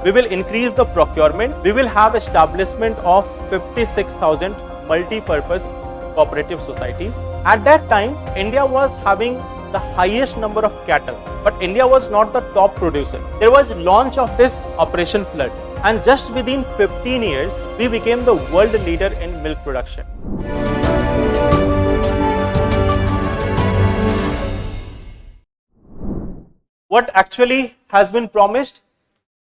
we will increase the procurement, we will have establishment of 56,000 multi-purpose cooperative societies. At that time, India was having the highest number of cattle, but India was not the top producer. There was launch of this Operation Flood, and just within 15 years, we became the world leader in milk production. What actually has been promised?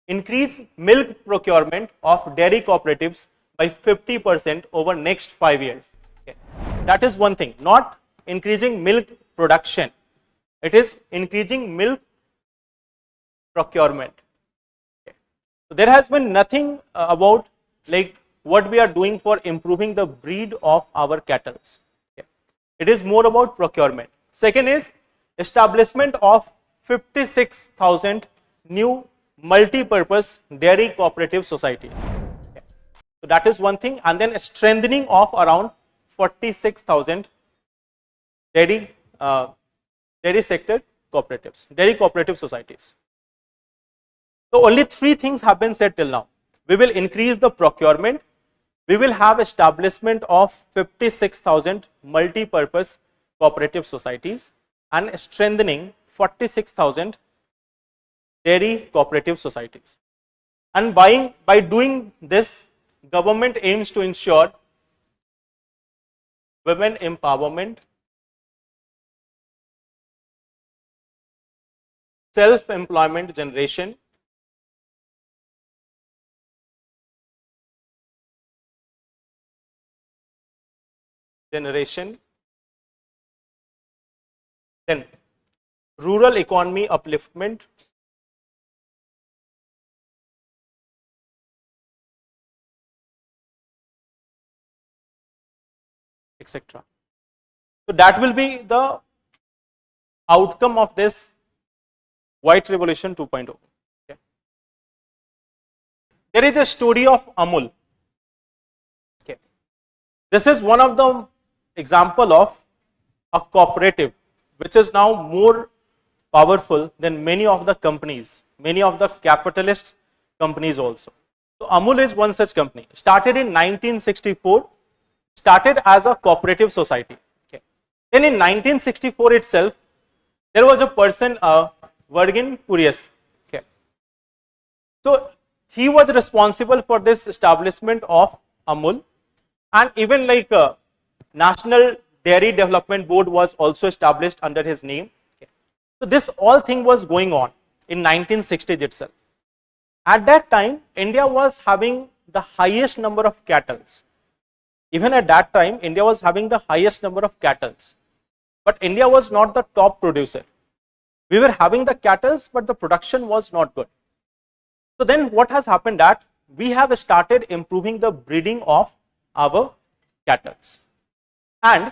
Increase milk procurement of dairy cooperatives by 50% over next 5 years. Okay. That is one thing, not increasing milk production. It is increasing milk procurement. Okay. So there has been nothing about like what we are doing for improving the breed of our cattle. Okay. It is more about procurement. Second is establishment of 56,000 new multi-purpose dairy cooperative societies. Okay. So that is one thing, and then a strengthening of around 46,000 dairy sector cooperatives, dairy cooperative societies. So only three things have been said till now. We will increase the procurement, we will have establishment of 56,000 multi-purpose cooperative societies, and strengthening 46,000 dairy cooperative societies. And by doing this, government aims to ensure women empowerment, self-employment generation, then rural economy upliftment, etc. So that will be the outcome of this White Revolution 2.0. Okay. There is a story of Amul. Okay. This is one of the example of a cooperative which is now more powerful than many of the companies, many of the capitalist companies also. So Amul is one such company. Started in 1964, started as a cooperative society. Okay. Then in 1964 itself, there was a person, Virgin Curious. Okay. So he was responsible for this establishment of Amul, and even like National Dairy Development Board was also established under his name. Okay. So this all thing was going on in 1960s itself. At that time, India was having the highest number of cattle. Even at that time, India was having the highest number of cattle, but India was not the top producer. We were having the cattle, but the production was not good. So then what has happened that we have started improving the breeding of our cattle. And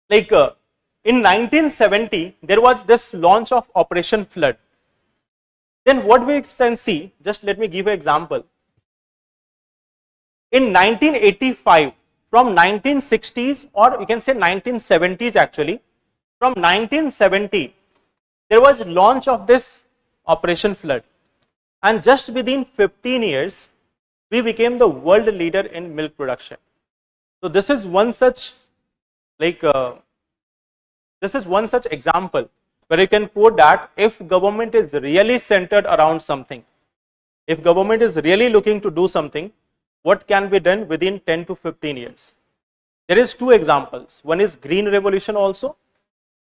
like in 1970, there was this launch of Operation Flood. Then what we can see, just let me give an example. In 1985, from 1960s, or you can say 1970s actually, from 1970, there was launch of this Operation Flood, and just within 15 years, we became the world leader in milk production. So this is one such example where you can quote that if government is really centered around something, if government is really looking to do something, what can be done within 10 to 15 years. There is two examples. One is Green Revolution also,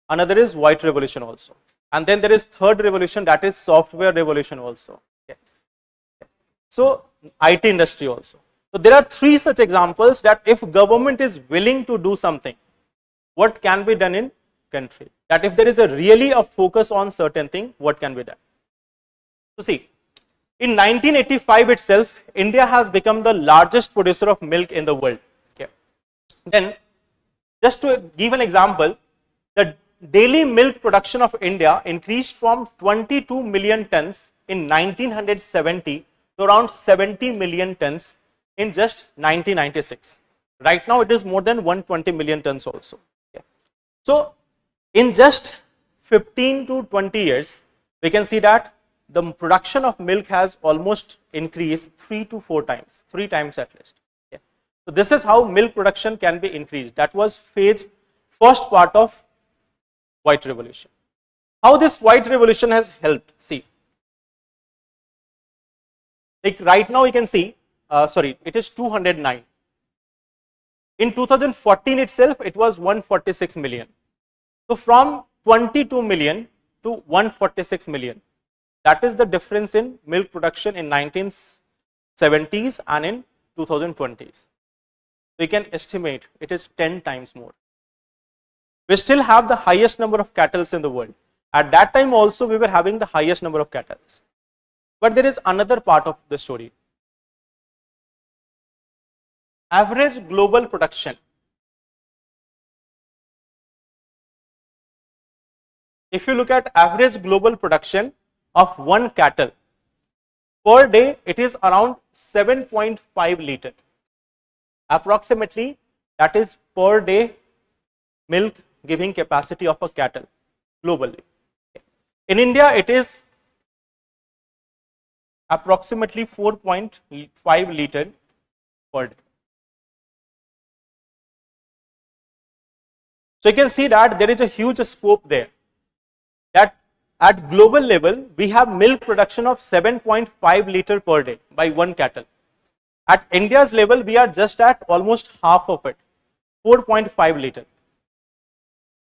another is White Revolution also. And then there is third revolution, that is Software Revolution also. Okay. So IT industry also. So there are three such examples that if government is willing to do something, what can be done in country. That if there is really a focus on certain thing, what can be done. So see, in 1985 itself, India has become the largest producer of milk in the world. Okay. Then, just to give an example, the daily milk production of India increased from 22 million tons in 1970 to around 70 million tons in just 1996. Right now, it is more than 120 million tons also. Okay. So, in just 15 to 20 years, we can see that the production of milk has almost increased 3 to 4 times, 3 times at least. Okay. So this is how milk production can be increased. That was first part of white revolution. How this white revolution has helped? See, like right now you can see, it is 209. In 2014 itself, it was 146 million. So from 22 million to 146 million. That is the difference in milk production in 1970s and in 2020s. We can estimate it is 10 times more. We still have the highest number of cattle in the world. At that time also we were having the highest number of cattle. But there is another part of the story. Average global production. If you look at average global production of one cattle per day, it is around 7.5 liter. Approximately, that is per day milk giving capacity of a cattle globally. In India, it is approximately 4.5 liter per day. So you can see that there is a huge scope there. That at global level, we have milk production of 7.5 liter per day by one cattle. At India's level, we are just at almost half of it, 4.5 liter.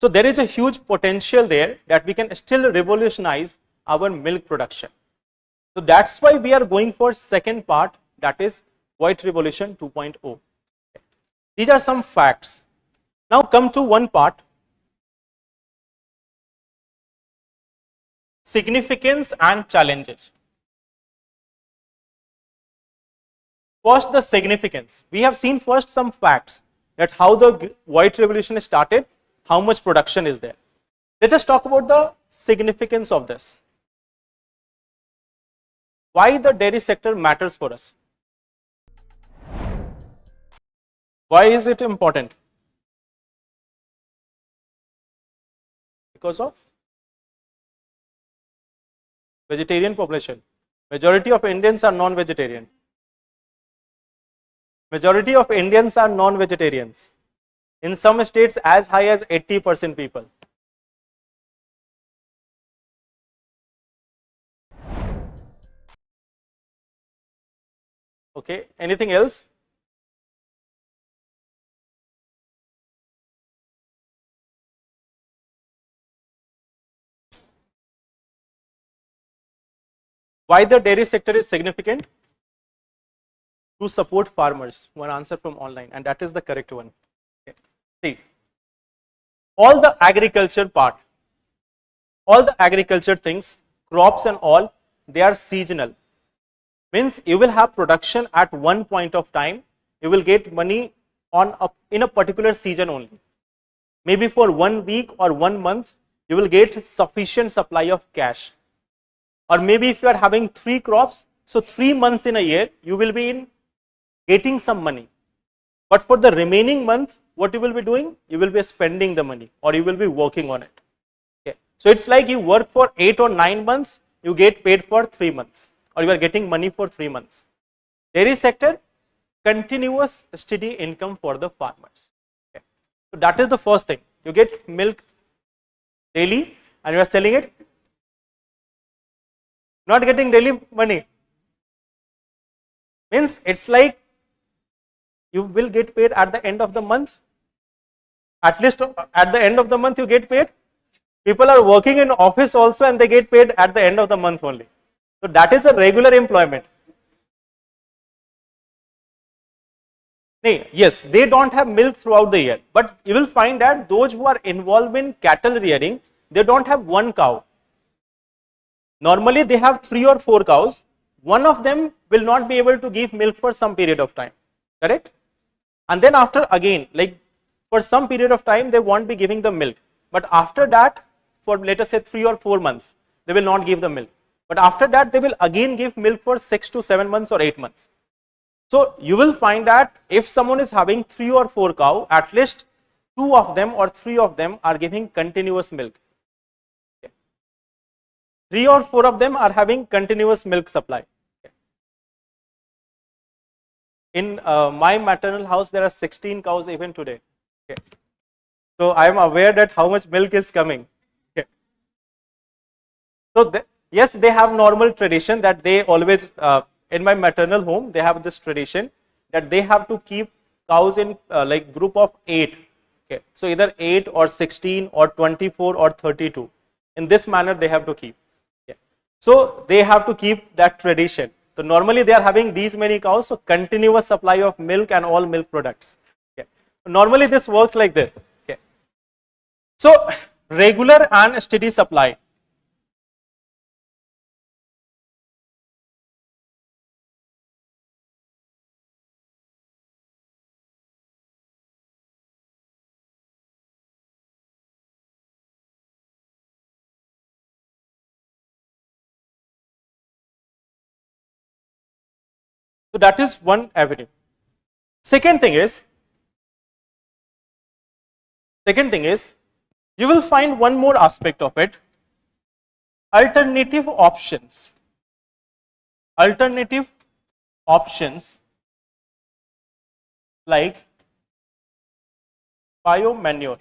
So there is a huge potential there that we can still revolutionize our milk production. So that's why we are going for second part, that is White Revolution 2.0. These are some facts. Now come to one part, significance and challenges. First, the significance. We have seen first some facts that how the White Revolution started, how much production is there. Let us talk about the significance of this. Why the dairy sector matters for us? Why is it important? Because of vegetarian population. Majority of Indians are non-vegetarian. Majority of Indians are non-vegetarians. In some states as high as 80% people. Okay, anything else? Why the dairy sector is significant? To support farmers. One answer from online, and that is the correct one. Okay. See, all the agriculture part, all the agriculture things, crops and all, they are seasonal. Means you will have production at one point of time, you will get money in a particular season only. Maybe for 1 week or 1 month, you will get sufficient supply of cash. Or maybe if you are having 3 crops, so 3 months in a year, you will be getting some money. But for the remaining month, what you will be doing? You will be spending the money or you will be working on it. Okay. So it's like you work for 8 or 9 months, you get paid for 3 months or you are getting money for 3 months. Dairy sector, continuous steady income for the farmers. Okay. So that is the first thing. You get milk daily and you are selling it. Not getting daily money. Means it's like you will get paid at the end of the month. At least at the end of the month you get paid. People are working in office also and they get paid at the end of the month only. So that is a regular employment. Yes, they don't have milk throughout the year. But you will find that those who are involved in cattle rearing, they don't have one cow. Normally they have 3 or 4 cows. One of them will not be able to give milk for some period of time. Correct? And then after again, like for some period of time, they won't be giving the milk. But after that, for let us say 3 or 4 months, they will not give the milk. But after that, they will again give milk for 6 to 7 months or 8 months. So you will find that if someone is having 3 or 4 cow, at least 2 of them or 3 of them are giving continuous milk. Okay. 3 or 4 of them are having continuous milk supply. In my maternal house, there are 16 cows even today. Okay. So I am aware that how much milk is coming. Okay. So yes, they have normal tradition that they always, in my maternal home, they have this tradition that they have to keep cows in like group of 8. Okay. So either 8 or 16 or 24 or 32. In this manner, they have to keep. Okay. So they have to keep that tradition. So normally they are having these many cows, so continuous supply of milk and all milk products. Okay. Normally this works like this. Okay. So regular and steady supply. So that is one avenue. Second thing is, you will find one more aspect of it, alternative options. Alternative options like biomanure.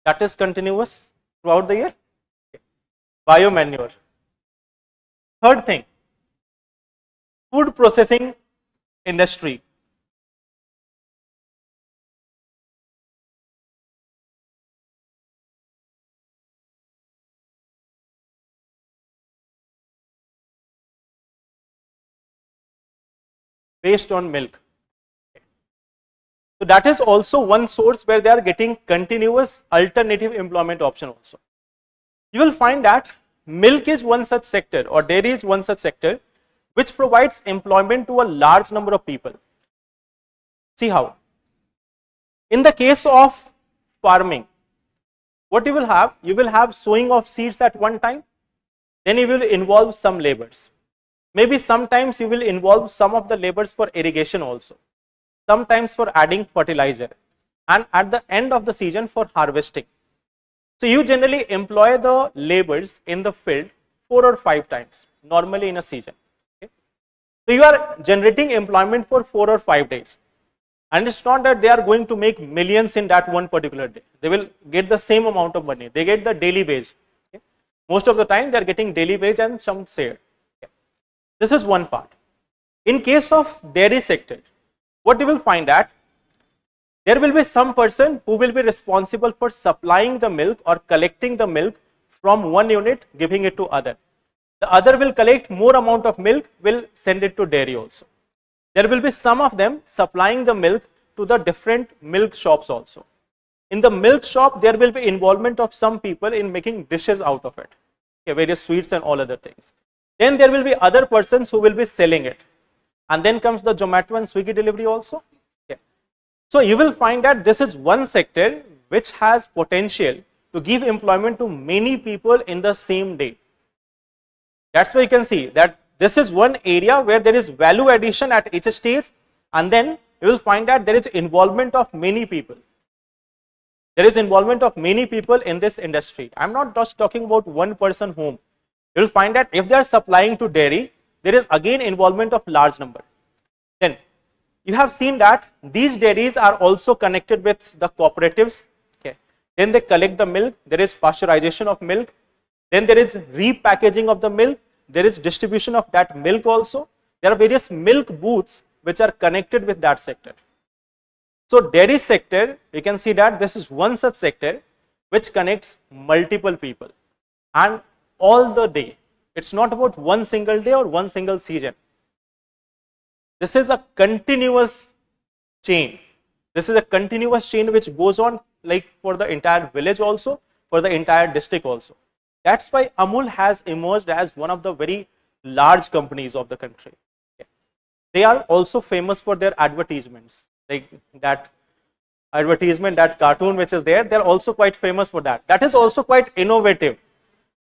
That is continuous throughout the year. Biomanure. Third thing, food processing industry. Based on milk. So that is also one source where they are getting continuous alternative employment option also. You will find that milk is one such sector, or dairy is one such sector which provides employment to a large number of people. See how? In the case of farming, what you will have sowing of seeds at one time, then you will involve some labors. Maybe sometimes you will involve some of the labors for irrigation also, sometimes for adding fertilizer, and at the end of the season for harvesting. So you generally employ the laborers in the field 4 or 5 times normally in a season. Okay? So you are generating employment for 4 or 5 days, and it's not that they are going to make millions in that one particular day. They will get the same amount of money. They get the daily wage. Okay? Most of the time they are getting daily wage and some share. Okay? This is one part. In case of dairy sector, what you will find that there will be some person who will be responsible for supplying the milk or collecting the milk from one unit, giving it to other. The other will collect more amount of milk, will send it to dairy also. There will be some of them supplying the milk to the different milk shops also. In the milk shop, there will be involvement of some people in making dishes out of it, okay, various sweets and all other things. Then there will be other persons who will be selling it. And then comes the Zomato and Swiggy delivery also. Okay. So you will find that this is one sector which has potential to give employment to many people in the same day. That's why you can see that this is one area where there is value addition at each stage, and then you will find that there is involvement of many people. There is involvement of many people in this industry. I am not just talking about one person home. You will find that if they are supplying to dairy, there is again involvement of large number. Then you have seen that these dairies are also connected with the cooperatives. Okay. Then they collect the milk. There is pasteurization of milk. Then there is repackaging of the milk. There is distribution of that milk also. There are various milk booths which are connected with that sector. So dairy sector, you can see that this is one such sector which connects multiple people and all the day. It's not about one single day or one single season. This is a continuous chain. This is a continuous chain which goes on like for the entire village also, for the entire district also. That's why Amul has emerged as one of the very large companies of the country. They are also famous for their advertisements, like that advertisement, that cartoon which is there, they're also quite famous for that. That is also quite innovative.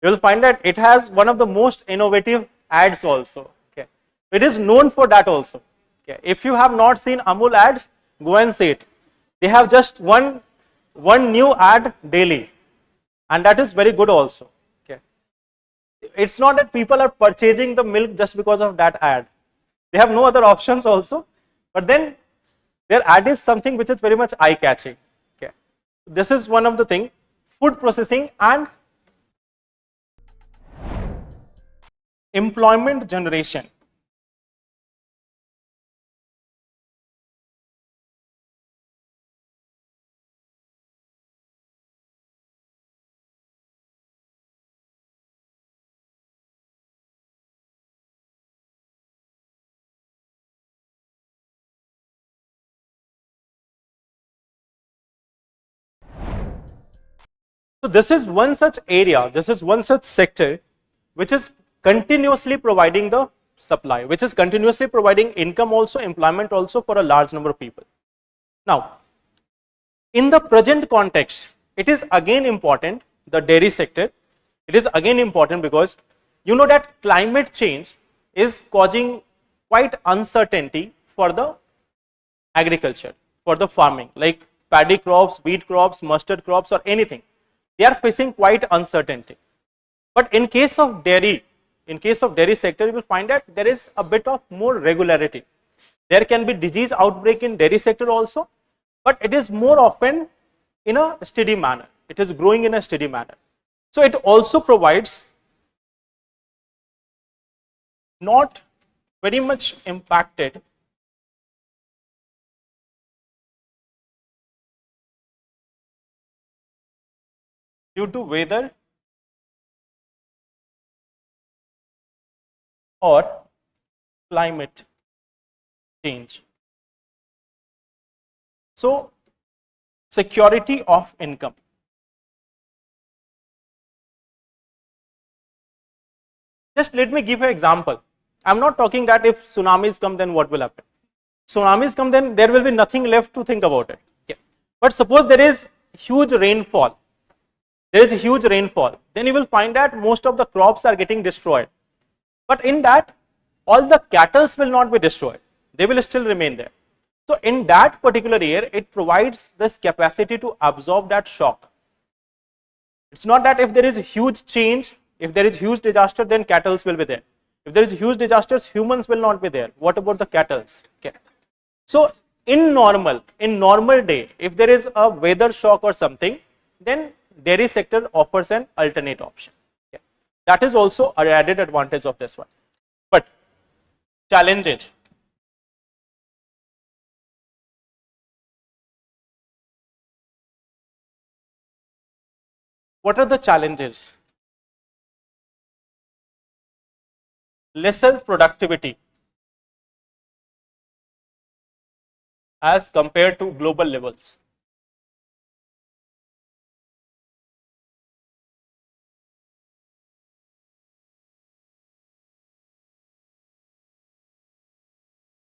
You will find that it has one of the most innovative ads also. Okay. It is known for that also. Okay. If you have not seen Amul ads, go and see it. They have just one new ad daily. and that is very good also. Okay, it's not that people are purchasing the milk just because of that ad. They have no other options also, but then their ad is something which is very much eye catching. Okay, this is one of the thing. Food processing and employment generation. So this is one such area, this is one such sector which is continuously providing the supply, which is continuously providing income also, employment also for a large number of people. Now, in the present context, it is again important, the dairy sector, it is again important because you know that climate change is causing quite uncertainty for the agriculture, for the farming, like paddy crops, wheat crops, mustard crops, or anything. They are facing quite uncertainty. But in case of dairy sector, you will find that there is a bit of more regularity. There can be disease outbreak in dairy sector also, but it is more often in a steady manner. It is growing in a steady manner. So it also provides not very much impacted due to weather or climate change. So, security of income. Just let me give you an example. I am not talking that if tsunamis come, then what will happen. Tsunamis come, then there will be nothing left to think about it. Okay. But suppose there is huge rainfall. There is a huge rainfall. Then you will find that most of the crops are getting destroyed. But in that, all the cattle will not be destroyed. They will still remain there. So in that particular year, it provides this capacity to absorb that shock. It's not that if there is a huge change, if there is huge disaster, then cattle will be there. If there is huge disasters, humans will not be there. What about the cattle? Okay. So in normal day, if there is a weather shock or something, then dairy sector offers an alternate option. Okay. That is also an added advantage of this one. But challenges. What are the challenges? Lesser productivity as compared to global levels.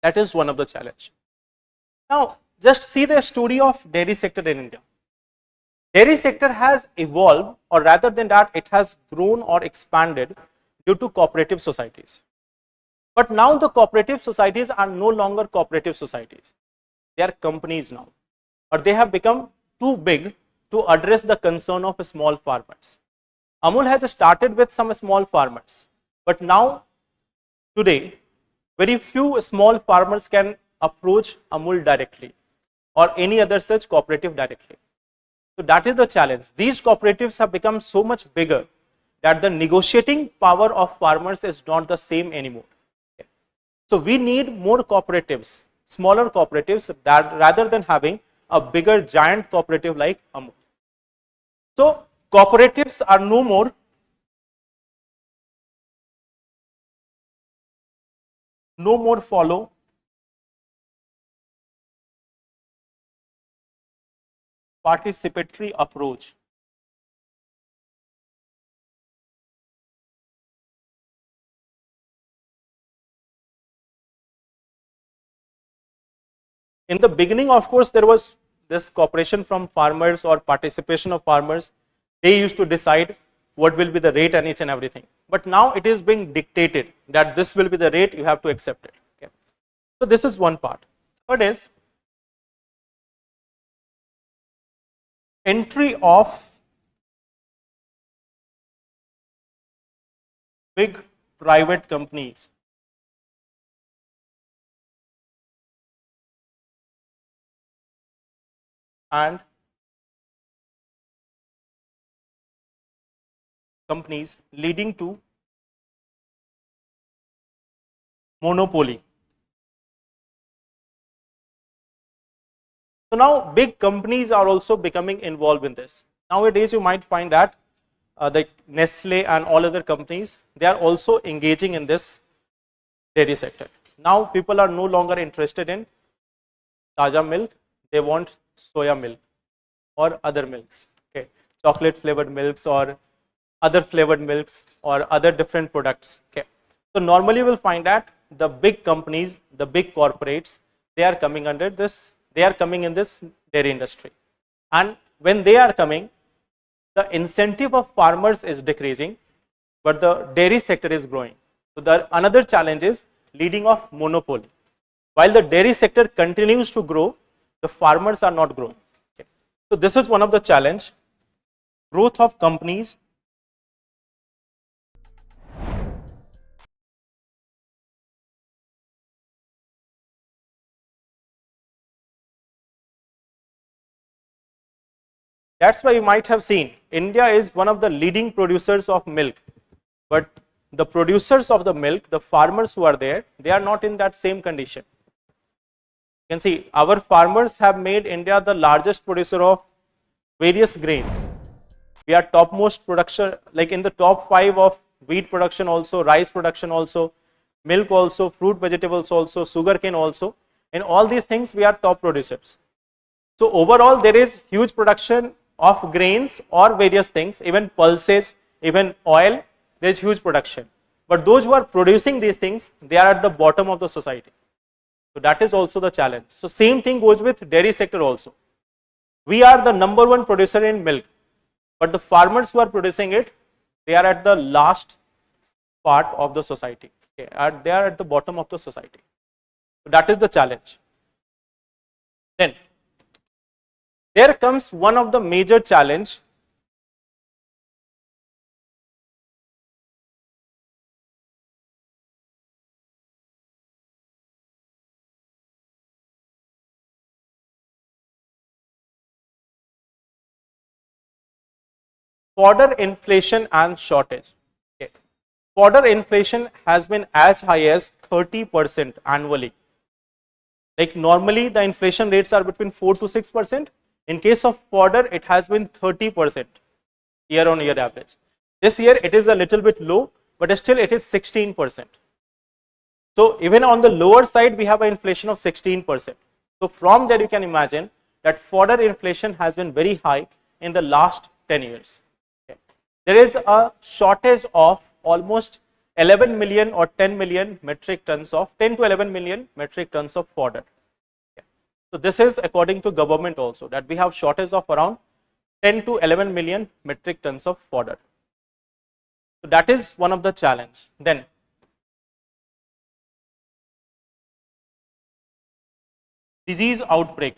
That is one of the challenges. Now, just see the story of dairy sector in India. Dairy sector has evolved, or rather than that, it has grown or expanded due to cooperative societies. But now the cooperative societies are no longer cooperative societies. They are companies now, or they have become too big to address the concern of small farmers. Amul has started with some small farmers, but now today very few small farmers can approach Amul directly or any other such cooperative directly. So that is the challenge. These cooperatives have become so much bigger that the negotiating power of farmers is not the same anymore. Okay. So we need more cooperatives, smaller cooperatives, that rather than having a bigger giant cooperative like Amul. So cooperatives are no more follow participatory approach. In the beginning, of course, there was this cooperation from farmers or participation of farmers. They used to decide what will be the rate and each and everything. But now it is being dictated that this will be the rate, you have to accept it. Okay. So this is one part. Third is entry of big private companies and companies leading to monopoly. So now big companies are also becoming involved in this. Nowadays you might find that the Nestle and all other companies, they are also engaging in this dairy sector. Now people are no longer interested in taja milk, they want soya milk or other milks, okay, chocolate flavored milks or other flavored milks or other different products. Okay, so normally you will find that the big companies, the big corporates, they are coming under this, they are coming in this dairy industry, and when they are coming, the incentive of farmers is decreasing, but the dairy sector is growing. So the another challenge is leading of monopoly. While the dairy sector continues to grow, the farmers are not growing. Okay. So this is one of the challenge. Growth of companies That's why you might have seen India is one of the leading producers of milk, but the producers of the milk, the farmers who are there, they are not in that same condition. You can see our farmers have made India the largest producer of various grains. We are topmost production, like in the top 5 of wheat production also, rice production also, milk also, fruit vegetables also, sugarcane also. In all these things we are top producers. So overall there is huge production of grains or various things, even pulses, even oil, there is huge production. But those who are producing these things, they are at the bottom of the society. So that is also the challenge. So same thing goes with dairy sector also. We are the number 1 producer in milk, but the farmers who are producing it, they are at the last part of the society. Okay, they are at the bottom of the society. So that is the challenge. Then there comes one of the major challenge. Fodder inflation and shortage. Okay. Fodder inflation has been as high as 30% annually. Like normally the inflation rates are between 4 to 6%. In case of fodder, it has been 30% year on year average. This year it is a little bit low, but still it is 16%. So even on the lower side, we have an inflation of 16%. So from there you can imagine that fodder inflation has been very high in the last 10 years. Okay. There is a shortage of almost 11 million or 10 million metric tons of 10 to 11 million metric tons of fodder. Okay. So this is according to government also, that we have shortage of around 10 to 11 million metric tons of fodder. So that is one of the challenge. Then disease outbreak.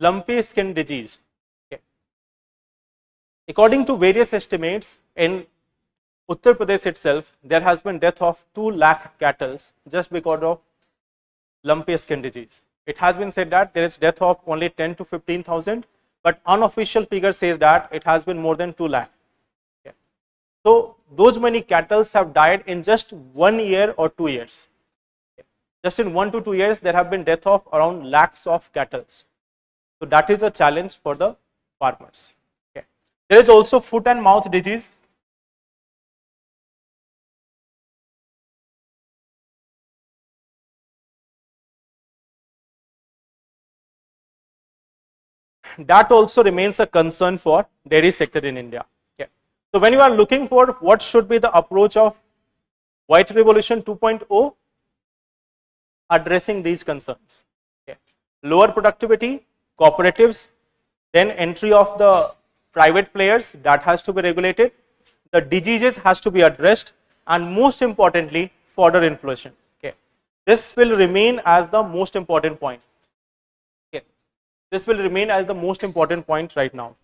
Lumpy skin disease. Okay. According to various estimates, in Uttar Pradesh itself, there has been death of 2 lakh cattle just because of lumpy skin disease. It has been said that there is death of only 10 to 15,000, but unofficial figure says that it has been more than 2 lakh. Okay. So those many cattle have died in just 1 year or 2 years. Okay. Just in 1 to 2 years, there have been death of around lakhs of cattle. So that is a challenge for the farmers. Okay. There is also foot and mouth disease. That also remains a concern for dairy sector in India. Okay. So when you are looking for what should be the approach of White Revolution 2.0, addressing these concerns. Okay. Lower productivity, cooperatives, then entry of the private players, that has to be regulated, the diseases has to be addressed, and most importantly, fodder inflation. Okay. This will remain as the most important point. Okay. This will remain as the most important point right now.